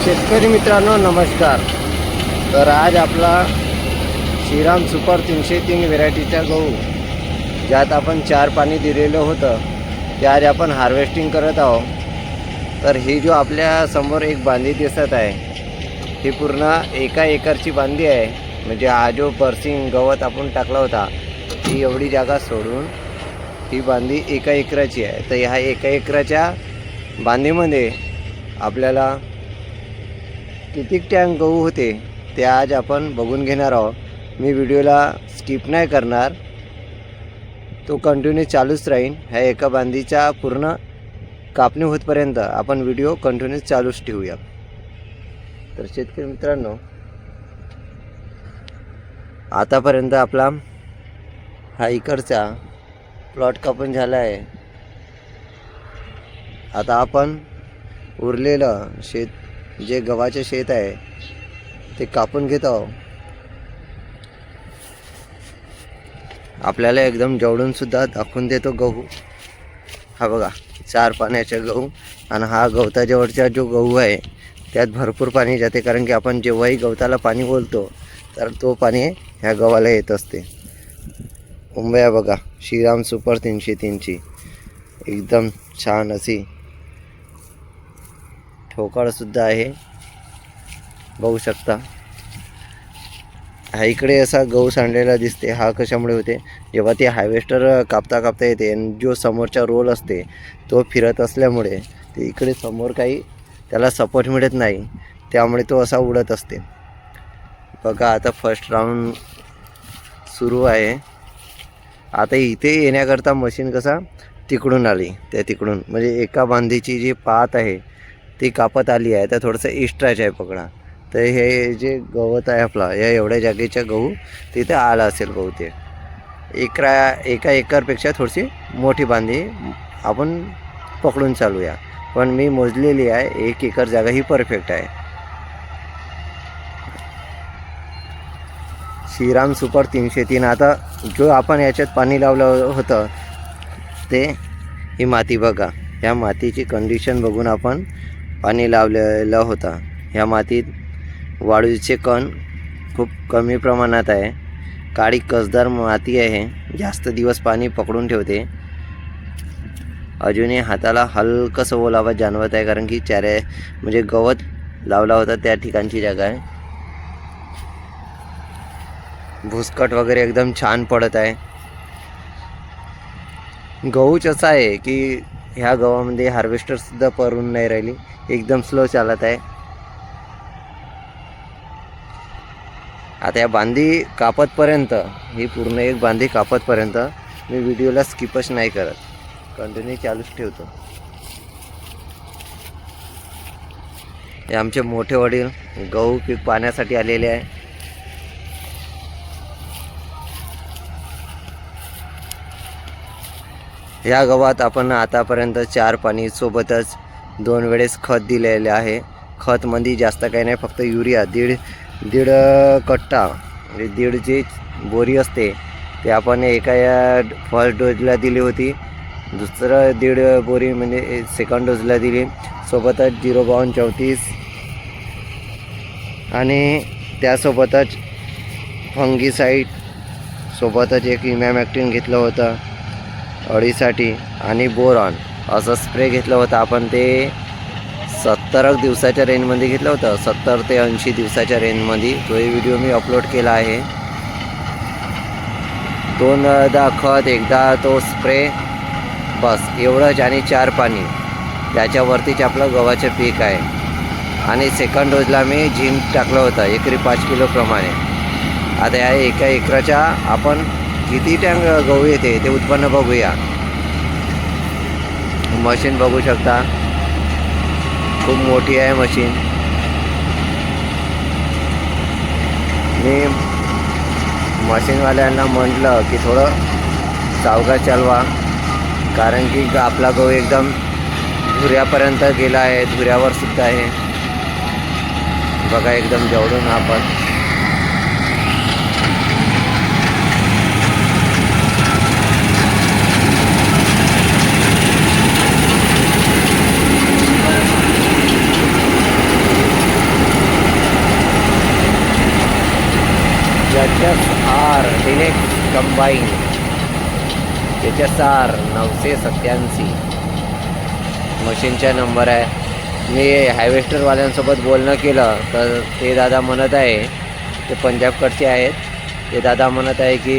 शेतकरी मित्रांनो नमस्कार. तर आज आपला श्रीराम सुपर 303 व्हेरायटीचा गहू ज्यात आपण 4 पाणी दिलेलं होतं ते आज आपण हार्वेस्टिंग करत आहोत. तर ही जो आपल्या समोर एक बांधी दिसत आहे ही पूर्ण 1 एकरची बांधी आहे. म्हणजे हा जो पर्सिंग गवत आपण टाकला होता ही एवढी जागा सोडून ही बांधी 1 एकराची आहे. तर ह्या 1 एकराच्या बांधीमध्ये आपल्याला किती टँक गहू होते ते आज आपण बघून घेणार आहोत. मी व्हिडिओला स्किप नाही करणार, तो कंटिन्यू चालूच राहील. ह्या एका बांधीचा पूर्ण कापणी होतपर्यंत आपण व्हिडिओ कंटिन्यू चालूच ठेवूया. तर शेतकरी मित्रांनो आतापर्यंत आपला हा इकडचा प्लॉट कापून झाला आहे. आता आपण उरलेलं शेत जे गव्हाचे शेत आहे ते कापून घेत आहोत. आपल्याला एकदम जवळून सुद्धा दाखवून देतो गहू. हा बघा 4 पाण्याचा गहू. आणि हा गवताजवळचा जो गहू आहे त्यात भरपूर पाणी जाते, कारण की आपण जेव्हाही गवताला पाणी बोलतो तर तो पाणी ह्या गव्हाला येत असते. मुंबई बघा श्रीराम सुपर 303ची एकदम छान अशी ठोकळसुद्धा आहे, बघू शकता. हा इकडे असा गहू सांडलेला दिसते. हा कशामुळे होते, जेव्हा ते हार्वेस्टर कापता कापता येते आणि जो समोरचा रोल असते तो फिरत असल्यामुळे ते इकडे समोर काही त्याला सपोर्ट मिळत नाही, त्यामुळे तो असा उडत असते. बघा आता फर्स्ट राऊंड सुरू आहे. आता इथे येण्याकरता मशीन कसा तिकडून आली, त्या तिकडून म्हणजे एका बांधीची जी पात आहे ती कापत आली आहे. तर थोडंसं एक्स्ट्राच आहे पकडा. तर हे जे गवत आहे आपला या एवढ्या जागेचा गहू तिथे आला असेल बहुतेक. 1 एकरपेक्षा थोडीशी मोठी बांधी आपण पकडून चालूया. पण मी मोजलेली आहे 1 एकर जागा ही परफेक्ट आहे. श्रीराम सुपर 303. आता जो आपण याच्यात पाणी लावलं होतं ते ही माती बघा. ह्या मातीची कंडिशन बघून आपण पाणी लावलेलं होतं. ह्या मातीत वाळूचे कण खूप कमी प्रमाणात आहे. काळी कसदार माती आहे, जास्त दिवस पाणी पकडून ठेवते. अजूनही हाताला हलकंसं ओलावा जाणवत आहे, कारण की म्हणजे गवत लावला होता त्या ठिकाणची जागा आहे. भुसकट वगैरे एकदम छान पडत आहे. गहूच असा आहे की ह्या गव्हामध्ये हार्वेस्टरसुद्धा परून नाही राहिली, एकदम स्लो चालत आहे. आता या बांधी कापतपर्यंत ही पूर्ण एक बांधी कापतपर्यंत मी व्हिडिओला स्किपच नाही करत, कंटिन्यू चालूच ठेवतो. हे आमचे मोठे वडील गहू पीक पाण्यासाठी आलेले आहे. या गव्हात आपण आतापर्यंत 4 पाणी सोबतच 2 वेळेस खत दिलेले आहे. खतमध्ये जास्त काही नाही, फक्त युरिया दीड कट्टा म्हणजे 1.5 जी बोरी असते ते आपण एका फर्स्ट डोजला दिली होती. दुसरं 1.5 बोरी म्हणजे सेकंड डोजला दिली. सोबतच 05234 आणि त्यासोबतच फंगीसाईड सोबतच एक इमॅमॅक्टिन घेतलं होतं अळीसाठी आणि बोरॉन असं स्प्रे घेतलं होतं. आपण ते 70 दिवसाच्या रेंजमध्ये घेतलं होतं, 70 ते 80 दिवसाच्या रेंजमध्ये. तोही व्हिडिओ मी अपलोड केला आहे. 2दा खत, एकदा तो स्प्रे, बस एवढंच. आणि 4 पाणी, त्याच्यावरतीच आपलं गव्हाचं पीक आहे. आणि सेकंड डोजला मी झिंक टाकलं होतं एकरी 5 किलो प्रमाणे. आता या 1 एकराच्या आपण किती टँक गहू येते ते उत्पन्न बघूया. मशीन बघू शकता, खूप मोठी आहे मशीन. मी मशीनवाल्यांना म्हटलं की थोडं सावकाश चालवा, कारण की आपला गहू एकदम धुऱ्यापर्यंत गेला आहे, धुऱ्यावर सुद्धा आहे. बघा एकदम जवळून आपण कंबाईन HSR 987 मशीनचा नंबर आहे. मी हायवेस्टरवाल्यांसोबत बोलणं केलं तर ते दादा म्हणत आहे, ते पंजाबकडचे आहेत, ते दादा म्हणत आहे की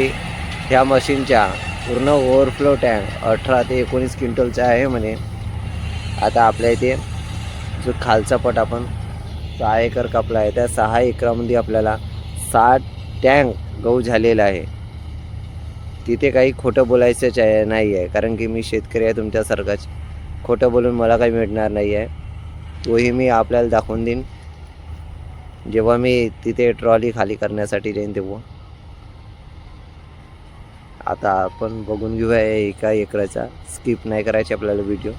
ह्या मशीनच्या पूर्ण ओव्हरफ्लो टँक 18 ते 19 क्विंटलचा आहे म्हणे. आता आपल्या इथे जो खालचा पट आपण 6 एकर कापला आहे, त्या 6 एकरामध्ये आपल्याला 60 टँक गहू झालेला आहे. तिथे काही खोटं बोलायचंच आहे नाही आहे, कारण की मी शेतकरी आहे तुमच्यासारखाच. खोटं बोलून मला काही मिळणार नाही आहे. तोही मी आपल्याला दाखवून देईन जेव्हा मी तिथे ट्रॉली खाली करण्यासाठी जाईन तेव्हा. आता आपण बघून घेऊया एका एकराचा, स्किप नाही करायची आपल्याला व्हिडिओ.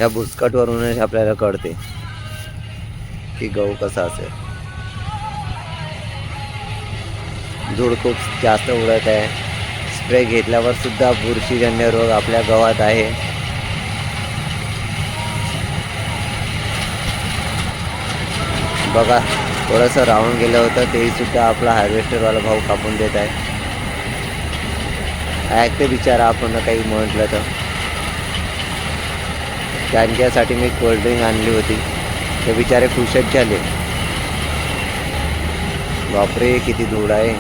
या भुसकटवरूनच आपल्याला कळते की गहू कसा असेल. धूळ खूप जास्त उडत आहे. स्प्रे घेतल्यावर सुद्धा बुरशीजन्य रोग आपल्या गव्हात आहे. बघा, थोडंसं राहून गेलं होतं, तेही सुद्धा आपला हार्वेस्टरवाला भाऊ कापून देत आहे. ऐकते बिचारा आपण काही म्हटलं तर. त्यांच्यासाठी मी कोल्ड्रिंक आणली होती, ते बिचारे खुशच झाले. बापरे, किती धूळ आहे.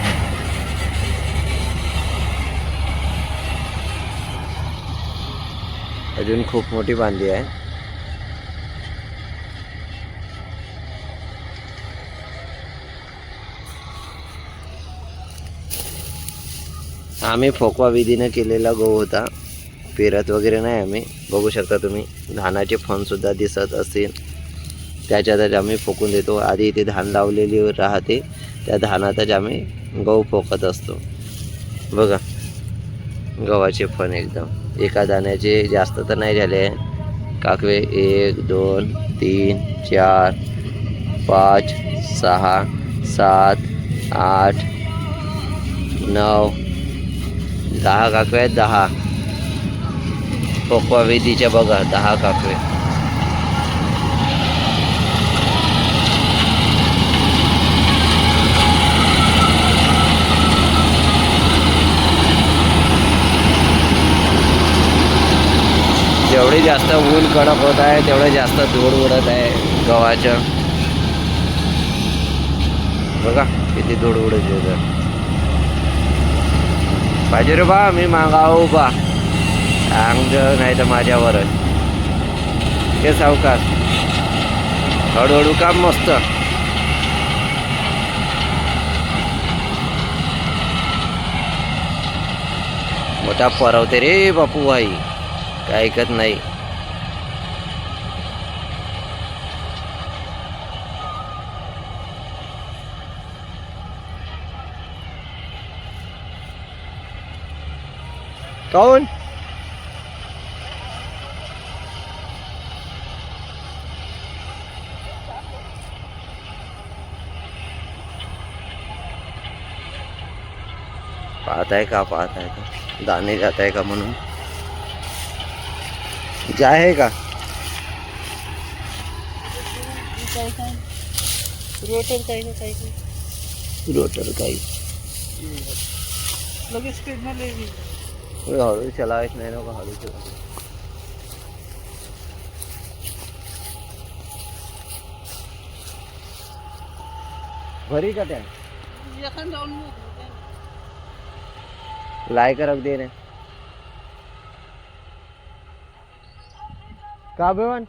अजून खूप मोठी बांधली आहे. आम्ही फोकवा विधीने केलेला गहू होता, पेरत वगैरे नाही आम्ही. बघू शकता तुम्ही, धानाचे फणसुद्धा दिसत असतील. त्याच्यातच आम्ही फोकून देतो. आधी इथे धान लावलेली राहते, त्या धानातच आम्ही गहू फोकत असतो. बघा, गव्हाचे फण एकदम एका दाण्याचे जास्त तर नाही झाले. काकवे 1 2 3 4 5 6 7 8 9 10 काकवे आहेत. 10 फोकवा विधीच्या बघा, 10 काकवे. जेवढे जास्त ऊन कडक होत आहे तेवढं जास्त धूळ उडत आहे गव्हाचं. बघा किती धूळ उडत आहे. पाहिजे रे बा, मी मागावं बा, सांग नाही तर माझ्यावरच. हे सावकाश, हळूहळू काम मस्त. मोठा परवते रे बापू भाई, काय ऐकत नाही. काऊन पाहताय का, पाहताय का दाणे जात आहे का म्हणून. जे आहे का रोटर काही ना काही रोटर काही लगेच स्पीड न लेगी. हळू चलावेच नाही ना, हळू चला. भरी का त्या एखाद जाऊन लाय कर रख दे रे का बेवन.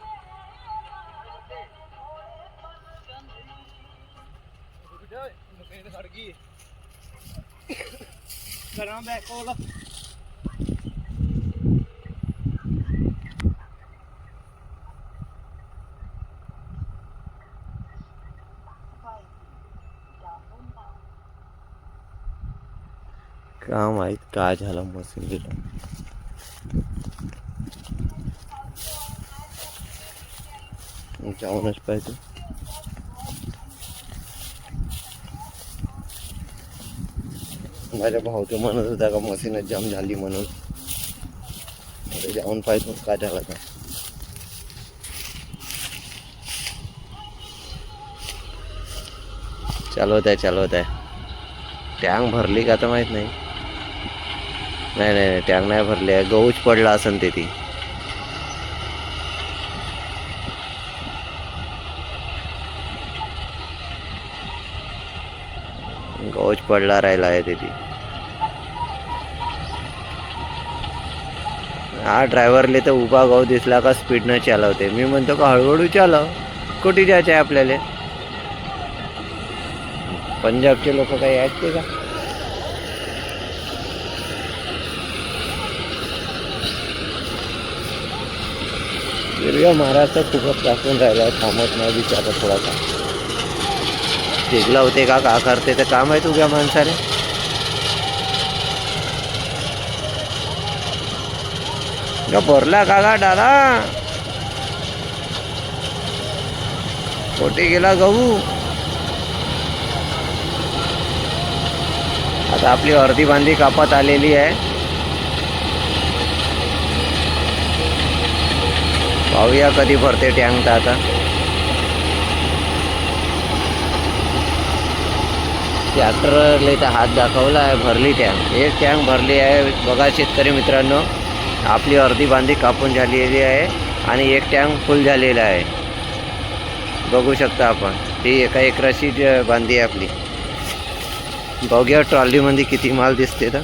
गरम बैक वाला का माहित काय झालं मशीनला. जाऊनच पाहिजे. माझ्या भाऊचं म्हणत होता का मशीनच जाम झाली म्हणून. जाऊन पाहिजे काय झालं का. चालवत आहे. टँक भरली का तर माहीत नाही. नाही टँक नाही भरली आहे. गहूच पडला असेल ते ती. गहूच पडला राहिला आहे ते. हा ड्रायव्हरले तर उभा गहू दिसला का स्पीडनं चालवते. मी म्हणतो का हळूहळू चालव, कुठे जायचं आहे आपल्याला. पंजाबचे लोक काही ऐकते का. हिरव्या महाराष्ट्र खूपच टाकून राहिला, थांबत नाही बिचारा थोडासा. शिकला होते का करते तर काम आहे तुझ्या माणसाने. भरला का डाला, कोठे गेला गहू. आता आपली अर्धी बांधी कापत आलेली आहे. पाहूया कधी भरते टँक. तर आता ट्रॅक्टरला तर हात दाखवला आहे, भरली टँक. एक टँक भरली आहे बघा शेतकरी मित्रांनो. आपली अर्धी बांधी कापून झालेली आहे आणि एक टँक फुल झालेला आहे. बघू शकता आपण. ही एका एकराची बांधी आहे आपली. बघूया ट्रॉलीमध्ये किती माल दिसते तर.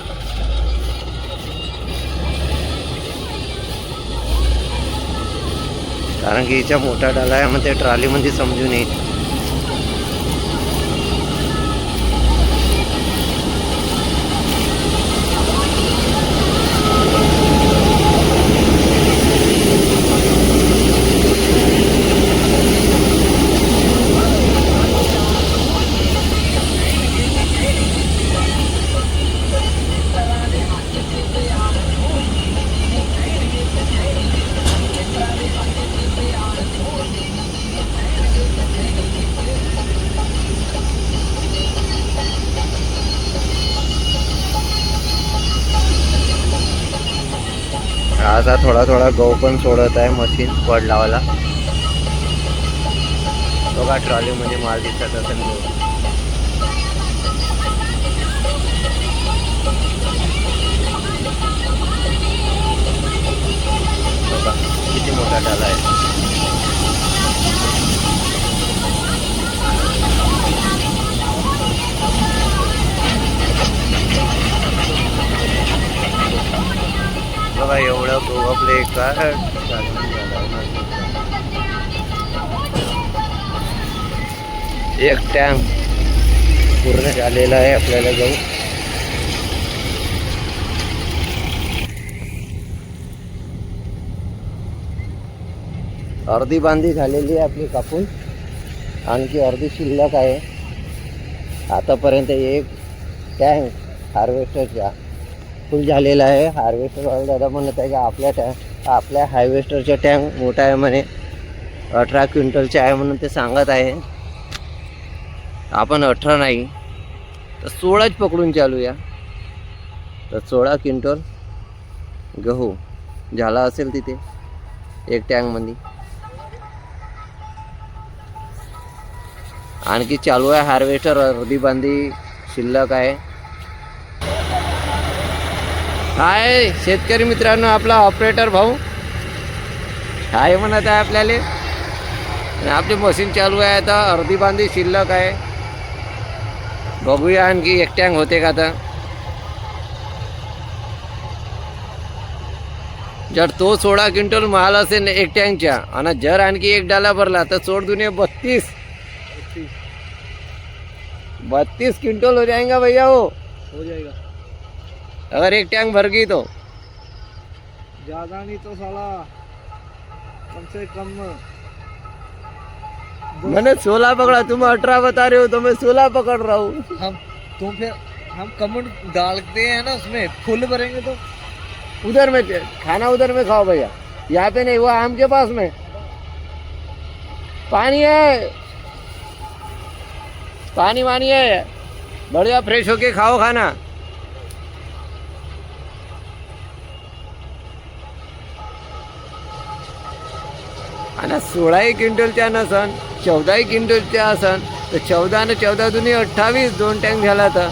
कारण की हिच्या मोठा डाला आहे मग ते ट्रॉलीमध्ये समजून येईल. आता थोडा गहू पण सोडत आहे मशीन पड लावायला. बघा ट्रॉलीमध्ये माल दिसत असेल गहू. बघा किती मोठा डाला आहे. बघा एवढं गहू आपले एक टँक पूर्ण झालेला आहे आपल्याला गहू. अर्धी बांधी झालेली आहे आपली कापून, आणखी अर्धी शिल्लक आहे. आतापर्यंत एक टँक हार्वेस्टरचा फुल झालेला आहे. हार्वेस्टरवाला दादा म्हणत आहे की आपल्या हार्वेस्टरचा टँक मोठा आहे म्हणे, 18 क्विंटलचा आहे म्हणून ते सांगत आहे. आपण 18 नाही तर 16च पकडून चालूया. तर 16 क्विंटल गहू झाला असेल तिथे एक टँकमध्ये. आणखी चालू आहे हार्वेस्टर, अर्धी बांधी शिल्लक आहे. हाय शेतकरी मित्रांनो, आपला ऑपरेटर भाऊ हाय म्हणत आहे आपल्याला. आणि आपली मशीन चालू आहे. आता अर्धी बांधी शिल्लक आहे. बघूया आणखी एक टँक होते का. आता जर तो 16 क्विंटल माल असेल एक टँकच्या आणि जर आणखी एक डाला भरला तर सोड दुनिया 32 क्विंटल हो जाएगा भैया. हो जाएगा अगर एक टैंक भर गई तो. ज्यादा नहीं तो साला कम से कम मैंने 16 पकड़ा, तुम 18 बता रहे हो तो मैं 16 पकड़ रहा हूँ. हम कमेंट डालते हैं ना, उसमें फुल भरेंगे तो उधर में खाना उधर में खाओ भैया, यहाँ पे नहीं. वो आम के पास में पानी है, पानी वानी है, बढ़िया फ्रेश होके खाओ खाना. आणि 16 क्विंटलच्या नसन, 14 क्विंटलच्या असन तर 14 आणि 14 दुनी 28, 2 टँक झाला तर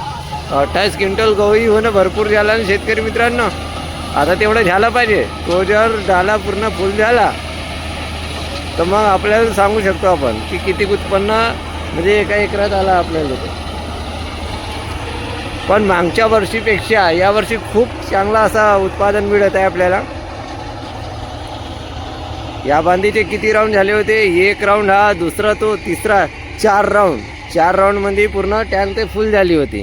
28 क्विंटल गहूही होणं भरपूर झाला. आणि शेतकरी मित्रांनो आता तेवढं झालं पाहिजे. तो जर झाला पूर्ण फुल झाला तर मग आपल्याला सांगू शकतो आपण की किती उत्पन्न म्हणजे एका एकरात आला आपल्याला ते. पण मागच्या वर्षीपेक्षा यावर्षी खूप चांगला असा उत्पादन मिळत आहे आपल्याला. या बांधीचे किती राऊंड झाले होते? 1 राऊंड, हा दुसरा, तो तिसरा, 4 राऊंड. 4 राऊंडमध्ये पूर्ण टँक ते फुल झाली होती.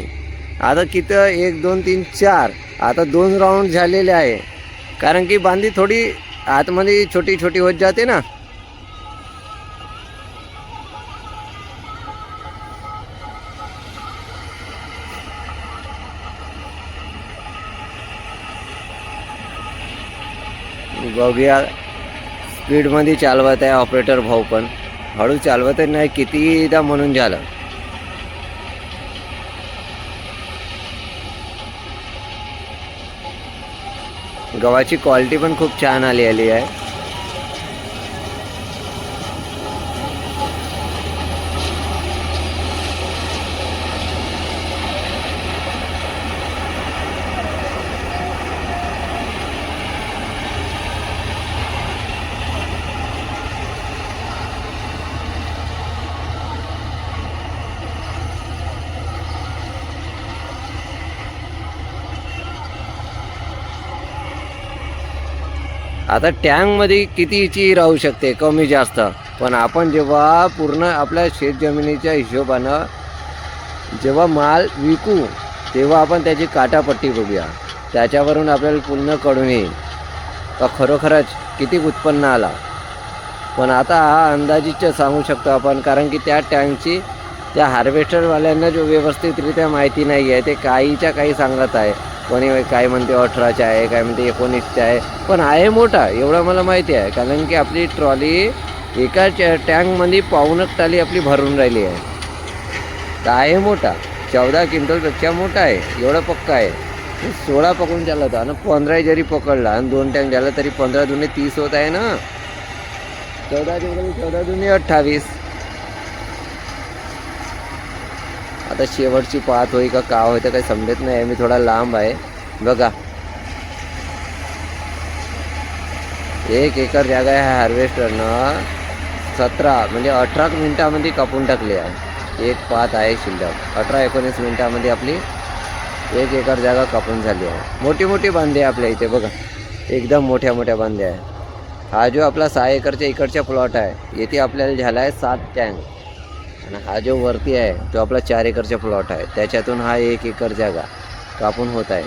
आता किती? 1 2 3 4. आता 2 राऊंड झालेले आहे. कारण की बांधी थोडी आतमध्ये छोटी छोटी होत जाते ना. बघूया, स्पीडमध्ये चालवत आहे ऑपरेटर भाऊ, पण हळू चालवत नाही कितीदा म्हणून झालं. गव्हाची क्वालिटी पण खूप छान आली आहे. आता टँकमध्ये कितीची राहू शकते, कमी जास्त. पण आपण जेव्हा पूर्ण आपल्या शेतजमिनीच्या हिशोबानं जेव्हा माल विकू तेव्हा आपण त्याची काटापट्टी बघूया. त्याच्यावरून आपल्याला पूर्ण कळून येईल का खरोखरच किती उत्पन्न आला. पण आता हा अंदाजित सांगू शकतो आपण, कारण की त्या टँकची त्या हार्वेस्टरवाल्यांना जो व्यवस्थितरित्या माहिती नाही आहे. ते काहीच्या काही सांगत आहे. कोणी काय म्हणते 18चा आहे, काय म्हणते 19चा आहे. पण आहे मोठा, एवढं मला माहिती आहे. कारण की आपली ट्रॉली एका टँकमध्ये 1.25 ट्रॉली आपली भरून राहिली आहे. तर आहे मोठा, 14 क्विंटलपेक्षा मोठा आहे, एवढं पक्का आहे. 16 पकडून चालला होता आणि 15 जरी पकडला आणि 2 टँक झाला तरी 15 दुने 30 होत आहे ना. 14 क्विंटल 14 दुने 28. आता शेवटची पाहत होई का होतं काही समजत नाही. मी थोडा लांब आहे. बघा, 1 एकर जागा आहे. हार्वेस्टरनं 17 म्हणजे 18 मिनिटामध्ये कापून टाकली आहे. एक पात आहे शिल्लक. 18-19 मिनिटामध्ये आपली 1 एकर जागा कापून झाली आहे. मोठी मोठी बांधे आहे आपल्या इथे बघा, एकदम मोठ्या मोठ्या बांधे आहे. हा जो आपला 6 एकरच्या इकडचा प्लॉट आहे, येथे आपल्याला झाला आहे 7 टँक. आणि हा जो वरती आहे तो आपला 4 एकरचा प्लॉट आहे. त्याच्यातून हा 1 एकर जागा कापून होत आहे.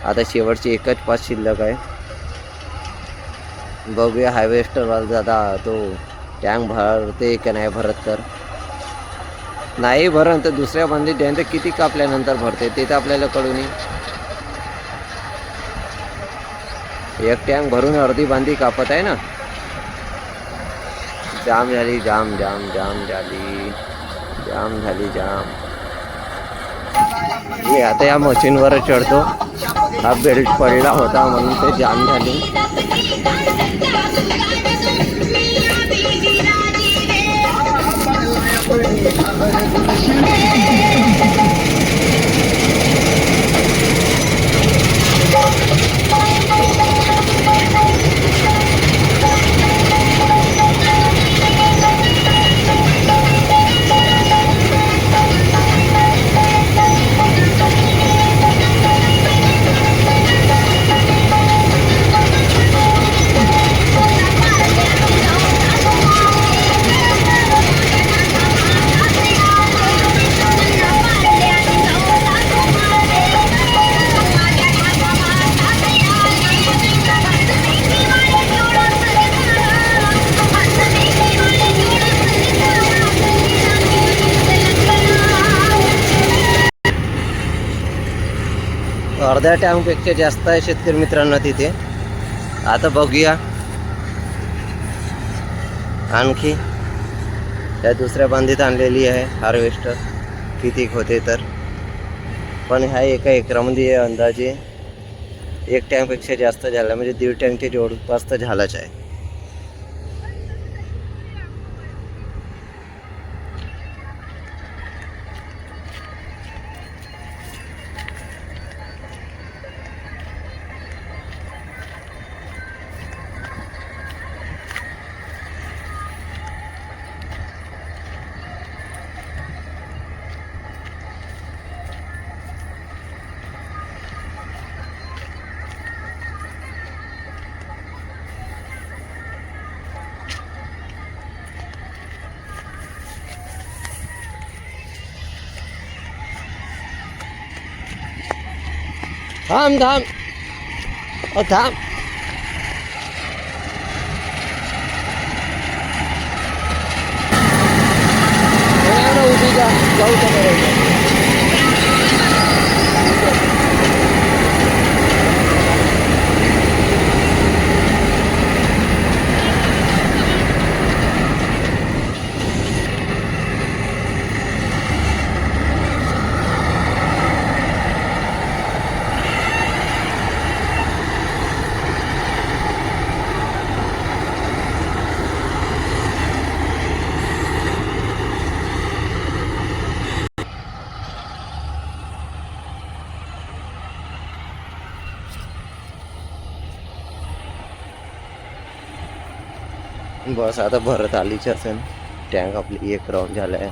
आता शेवटची एकच पात शिल्लक आहे. बघूया हार्वेस्टरवाला दादा तो टँक भरते का नाही भरत. तर नाही भरण तर दुसऱ्या बांधीत द्यायचं किती कापल्यानंतर भरते ते तर आपल्याला कळून येईल. एक टँक भरून अर्धी बांधी कापत आहे ना. जाम झाली, जाम जाम जाम झाली, जाम झाली जाम. मी आता या मशीनवर चढतो. हा बेल्ट पडला होता म्हणून ते जाम झाली. अर्ध्या टँकपेक्षा जास्त आहे शेतकरी मित्रांनो तिथे. आता बघूया आणखी त्या दुसऱ्या बांधीत आणलेली आहे हार्वेस्टर किती होते तर. पण ह्या एका एकरामध्ये अंदाजे 1 टँकपेक्षा जास्त झाला, म्हणजे 1.5 टँकच्या जवळपास तर झालाच आहे. थांब थांब थांब. उभी जा जाऊ शकतो. बस आता भरत आलीच असेल. टँक आपली एक राऊंड झाला आहे.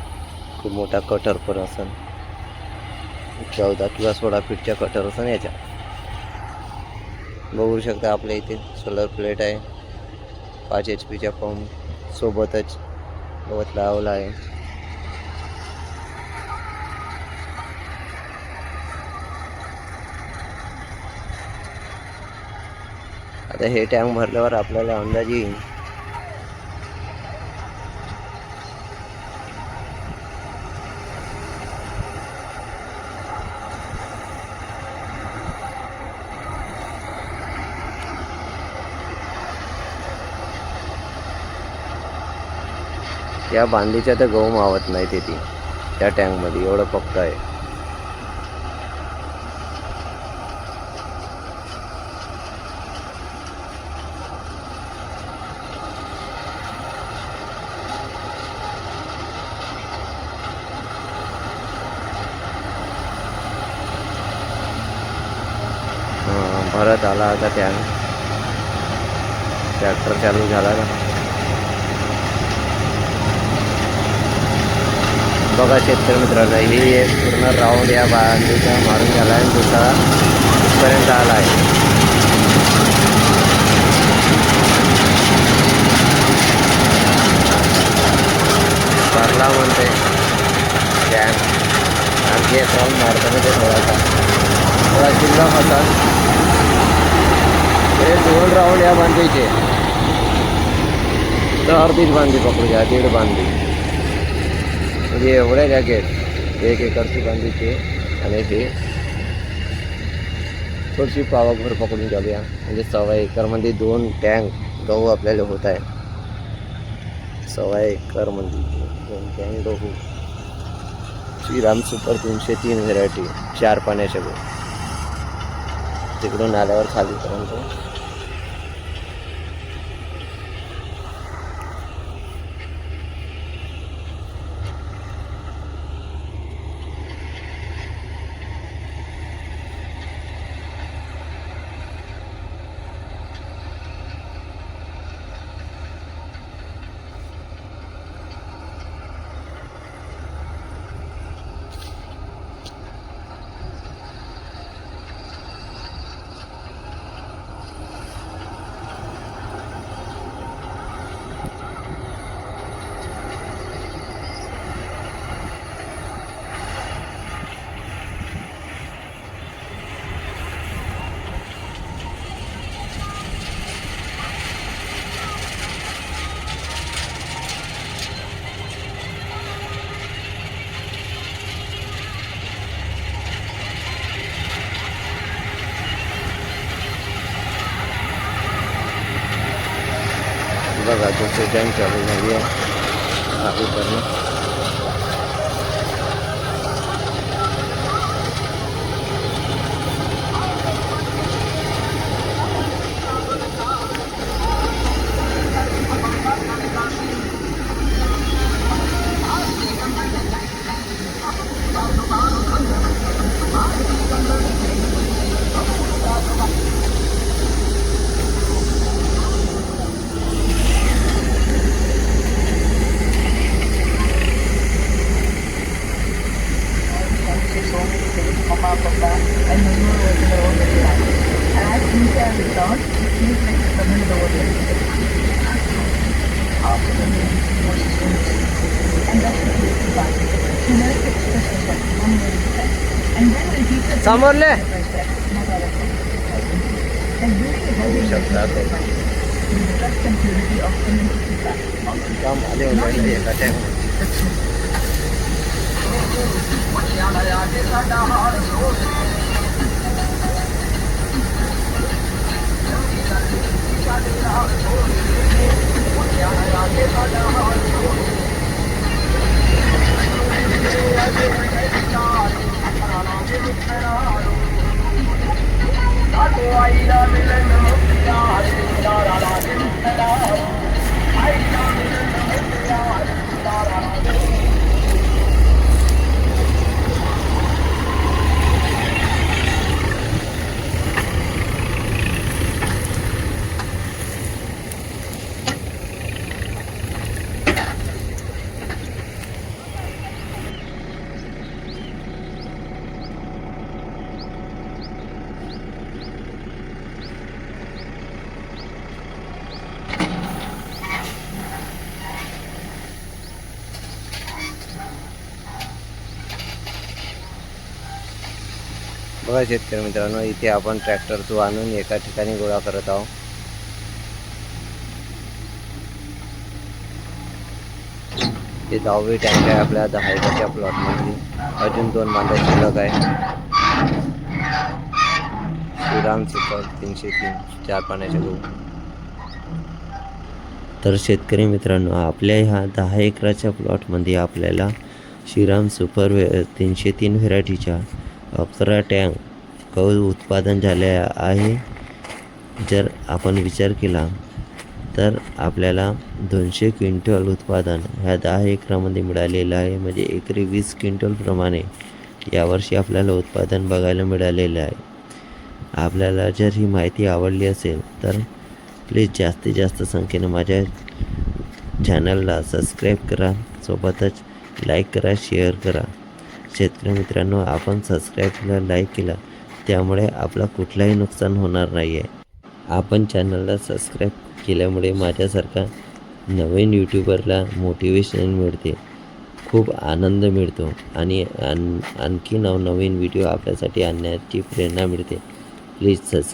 खूप मोठा कटर पण असेल. 14 किंवा 16 फीटच्या कटर असेल याच्या. बघू शकता आपल्या इथे सोलर प्लेट आहे. 5 HP पंप सोबतच गवत लावला आहे. आता हे टँक भरल्यावर आपल्याला अंदाजे येईल त्या बांधीच्या तर गहू मावत नाही ते ती त्या टँकमध्ये एवढं पक्का आहे. भरत आला आता टँक. ट्रॅक्टर चालू झाला ना. बघा शेतकरी मित्रांनो, ही एक पूर्ण राऊंड या बांधीचा मारून झाला आहे. दुसरा इथपर्यंत आला आहे. भरला म्हणते टँक. आणखी एक राऊंड मारताना ते थोडा शिल्लक होता. हे 2 राऊंड या बांधीचे तर अर्धीच बांधी पकडू घ्या. 1.5 बांधी म्हणजे एवढ्या जॅकेट 1 एकरची बांधीचे. आणि हे थोडीशी पावाभर पकडून घ्याऊया. म्हणजे 1.25 एकरमध्ये 2 टँक गहू आपल्याला होत आहे. 1.25 एकरमध्ये 2 टँक गहू. श्रीराम सुपर 303 व्हेरायटी 4 पाण्याच्या गहू. तिकडून आल्यावर खालीपर्यंत बघा दुसरे टँक चालू झाली आहे. आधी करणं and that's the basic part. Generic expression, one very समोरले होऊ शकतात काम आले होते एका टाइम बघा शेतकरी मित्रांनो, इथे आपण ट्रॅक्टर तो आणून एका ठिकाणी गोळा करत आहोत. हे 10वी टँक आहे आपल्या 10 एकरच्या प्लॉटमध्ये. अजून 2 मांड्या शिल्लक आहे. श्रीराम सुपर 303 4 पाण्याचे गहू. तर शेतकरी मित्रांनो, आपल्या ह्या 10 एकराच्या प्लॉटमध्ये आपल्याला श्रीराम सुपर 303 व्हेरायटीच्या 11 टँक गहू उत्पादन झाले आहे. जर आपण विचार केला तर आपल्याला 200 क्विंटल उत्पादन ह्या 10 एकरामध्ये मिळालेलं आहे. म्हणजे एकरी 20 क्विंटल प्रमाणे यावर्षी आपल्याला उत्पादन बघायला मिळालेलं आहे. आपल्याला जर ही माहिती आवडली असेल तर प्लीज जास्तीत जास्त संख्येने माझ्या चॅनलला सबस्क्राईब करा, सोबतच लाईक करा, शेअर करा. शेतकरी मित्रांनो, आपण सबस्क्राईब केला, लाईक केला त्यामुळे आपला कुठलाही नुकसान होणार नाही आहे. आपण चॅनलला सबस्क्राईब केल्यामुळे माझ्यासारखा नवीन यूट्यूबरला मोटिवेशन मिळते, खूप आनंद मिळतो आणि आणखी नवनवीन व्हिडिओ आपल्यासाठी आणण्याची प्रेरणा मिळते. Please subscribe